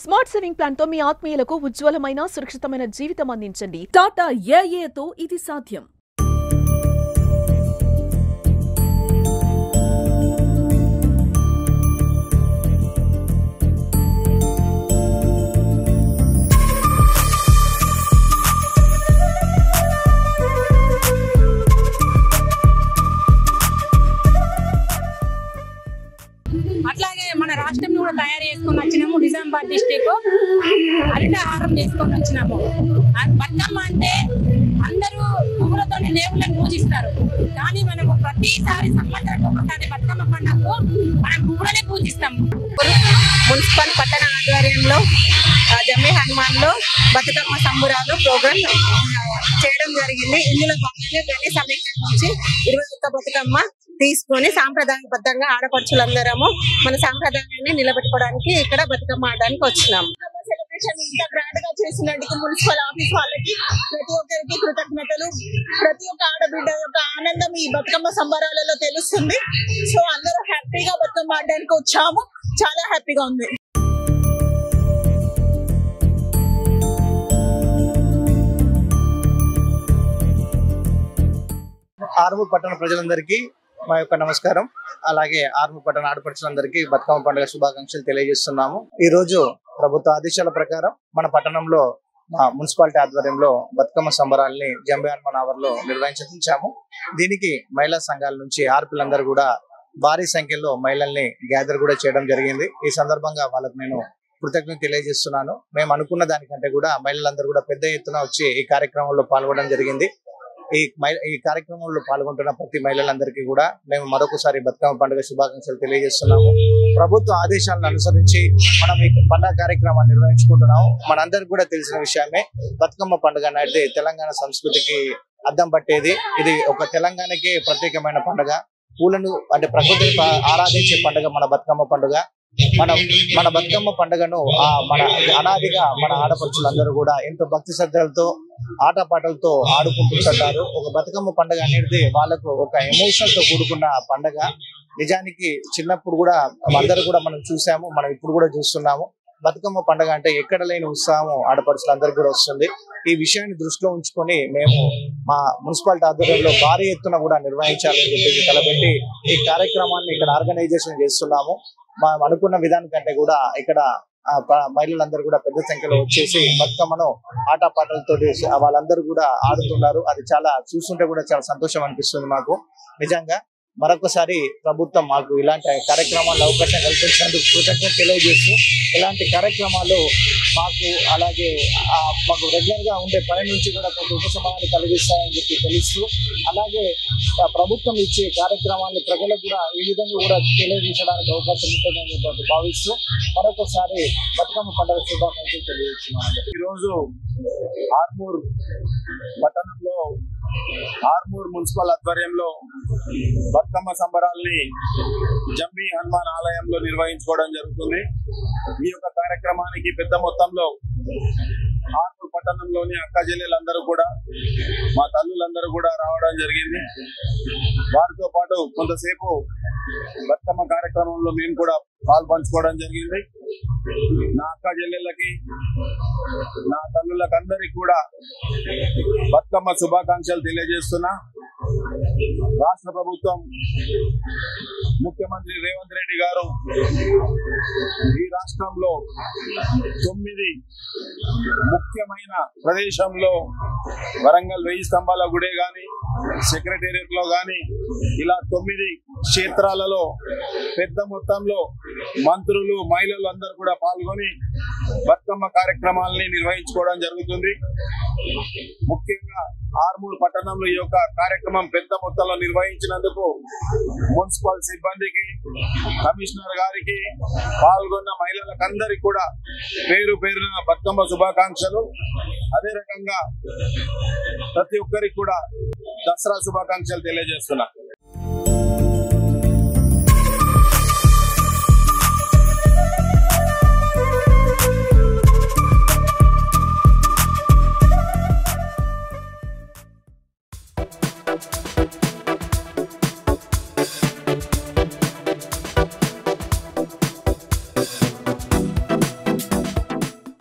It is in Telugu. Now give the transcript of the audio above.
స్మార్ట్ సేవింగ్ ప్లాన్ తో మీ ఆత్మీయులకు ఉజ్వలమైన సురక్షితమైన జీవితం అందించండి. టాటా ఏఏతో ఇది సాధ్యం. అట్లాగే మన రాష్ట్రంలో కూడా తయారు చేసుకొని వచ్చినాము. నిజామాబాద్ డిస్టిక్ హరితహారం చేసుకొని వచ్చినాము. బతుకమ్మ అంటే అందరూ పువ్వులతో దేవుళ్ళని పూజిస్తారు, కానీ మనము ప్రతిసారి సంవత్సరం ఒకసారి బతుకమ్మ పండుగకు మనం పువ్వులనే పూజిస్తాము. మున్సిపల్ పట్టణ ఆధ్వర్యంలో జమ్మి హనుమాన్ లో బతుకమ్మ సంబురాలు ప్రోగ్రామ్ చేయడం జరిగింది. ఇందులో భాగంగా గణేష్ సమీక్ష నుంచి 21 బతుకమ్మ తీసుకొని సాంప్రదాయబద్ధంగా ఆడపడుచులందరము మన సాంప్రదాయాన్ని నిలబెట్టుకోవడానికి ఇక్కడ బతుకమ్మ ఆడడానికి వచ్చినాము. సెలబ్రేషన్ ఇంత గ్రాండ్ గా చేసినందుకు మున్సిపల్ ఆఫీస్ వాళ్ళకి ప్రతి ఒక్కరికి కృతజ్ఞతలు. ప్రతి ఒక్క ఆడబిడ్డ యొక్క ఆనందం ఈ బతుకమ్మ సంబరాలలో తెలుస్తుంది. సో అందరూ హ్యాపీగా బతుకమ్మ ఆడడానికి వచ్చాము. చాలా హ్యాపీగా ఉంది. ఆర్మూర్ పట్టణ ప్రజలందరికీ మా యొక్క నమస్కారం. అలాగే ఆర్మూర్ పట్టణ ఆడపడుచులందరికీ బతుకమ్మ పండుగ శుభాకాంక్షలు తెలియజేస్తున్నాము. ఈ రోజు ప్రభుత్వ ఆదేశాల ప్రకారం మన పట్టణంలో మున్సిపాలిటీ ఆధ్వర్యంలో బతుకమ్మ సంబరాల్ని జంబి హనుమాన్ ఆవర్లో నిర్వహించాము. దీనికి మహిళా సంఘాల నుంచి ఆర్పీలందరూ కూడా భారీ సంఖ్యలో మహిళల్ని గ్యాదర్ కూడా చేయడం జరిగింది. ఈ సందర్భంగా వాళ్ళకు నేను కృతజ్ఞత తెలియజేస్తున్నాను. మేము అనుకున్న దానికంటే కూడా మహిళలందరూ కూడా పెద్ద ఎత్తున వచ్చి ఈ కార్యక్రమంలో పాల్గొనడం జరిగింది. ఈ కార్యక్రమంలో పాల్గొంటున్న ప్రతి మహిళలందరికీ కూడా మేము మరొకసారి బతుకమ్మ పండుగ శుభాకాంక్షలు తెలియజేస్తున్నాము. ప్రభుత్వ ఆదేశాలను అనుసరించి మనం ఈ పండుగ కార్యక్రమాన్ని నిర్వహించుకుంటున్నాము. మనందరికి కూడా తెలిసిన విషయమే, బతుకమ్మ పండుగ అనేది తెలంగాణ సంస్కృతికి అద్దం పట్టేది. ఇది ఒక తెలంగాణకి ప్రత్యేకమైన పండుగ. పూలను అంటే ప్రకృతిని ఆరాధించే పండుగ మన బతుకమ్మ పండుగ. మన బతుకమ్మ పండుగను మన అనాదిగా మన ఆడపడుచులందరూ కూడా ఎంతో భక్తి శ్రద్ధలతో ఆటపాటలతో ఆడుకుంటుంటారు. ఒక బతుకమ్మ పండుగ అనేది వాళ్ళకు ఒక ఎమోషన్ తో కూడుకున్న పండుగ. నిజానికి చిన్నప్పుడు కూడా అందరూ కూడా మనం చూసాము, మనం ఇప్పుడు కూడా చూస్తున్నాము. బతుకమ్మ పండుగ అంటే ఎక్కడ లేని ఉత్సాహం ఆడపడుచులందరికీ కూడా వస్తుంది. ఈ విషయాన్ని దృష్టిలో ఉంచుకొని మేము మా మున్సిపాలిటీ ఆధ్వర్యంలో భారీ ఎత్తున కూడా నిర్వహించాలని చెప్పేసి తలపెట్టి ఈ కార్యక్రమాన్ని ఇక్కడ ఆర్గనైజేషన్ చేస్తున్నాము. మనం అనుకున్న విధానం కంటే కూడా ఇక్కడ మహిళలందరూ కూడా పెద్ద సంఖ్యలో వచ్చేసి బతుకమ్మను ఆటపాటలతో వాళ్ళందరూ కూడా ఆడుతున్నారు. అది చాలా చూస్తుంటే కూడా చాలా సంతోషం అనిపిస్తుంది మాకు. నిజంగా మరొకసారి ప్రభుత్వం మాకు ఇలాంటి కార్యక్రమాల్లో అవకాశం కల్పించినందుకు కృతజ్ఞత తెలియజేస్తూ, ఇలాంటి కార్యక్రమాలు మాకు అలాగే మాకు రెగ్యులర్ గా ఉండే పని నుంచి కూడా కొంత ఉపశమనాన్ని కలిగిస్తాయని చెప్పి తెలుస్తూ, అలాగే ప్రభుత్వం ఇచ్చే కార్యక్రమాన్ని ప్రజలకు కూడా ఈ విధంగా కూడా తెలియజేయడానికి అవకాశం ఉంటుందని చెప్పి భావిస్తూ మరొకసారి బతుకమ్మ పండుగ శుభాకాంక్షలు తెలియజేస్తున్నాను. ఈరోజు ఆర్మూర్ పట్టణంలో ఆర్మూర్ మున్సిపల్ ఆధ్వర్యంలో బతుకమ్మ సంబరాల్ని జంబి హనుమాన్ ఆలయంలో నిర్వహించుకోవడం జరుగుతుంది. ఈ యొక్క కార్యక్రమానికి పెద్ద మొత్తంలో ఆర్మూర్ పట్టణంలోని అక్క చెల్లెలందరూ కూడా, మా తల్లులందరూ కూడా రావడం జరిగింది. వారితో పాటు కొంతసేపు బతుకమ్మ కార్యక్రమంలో మేము కూడా పాల్పంచుకోవడం జరిగింది. నా అక్క చెల్లెళ్ళకి, నా తల్లులకు అందరికి కూడా బతుకమ్మ శుభాకాంక్షలు తెలియజేస్తున్నా. రాష్ట్ర ప్రభుత్వం ముఖ్యమంత్రి రేవంత్ రెడ్డి గారు ఈ రాష్ట్రంలో 9 ముఖ్యమైన ప్రదేశంలో వరంగల్ 1000 స్తంభాల గుడే గాని, సెక్రటేరియట్ లో గాని, ఇలా 9 క్షేత్రాలలో పెద్ద మొత్తంలో మంత్రులు, మహిళలు అందరూ కూడా పాల్గొని బతుకమ్మ కార్యక్రమాలని నిర్వహించుకోవడం జరుగుతుంది. ముఖ్యంగా ఆర్మూర్ పట్టణంలో ఈ యొక్క కార్యక్రమం పెద్ద మొత్తంలో నిర్వహించినందుకు మున్సిపల్ సిబ్బందికి, కమిషనర్ గారికి, పాల్గొన్న మహిళలకందరికీ కూడా పేరు పేరున బతుకమ్మ శుభాకాంక్షలు. అదే రకంగా ప్రతి ఒక్కరికి కూడా దసరా శుభాకాంక్షలు తెలియజేస్తున్నా.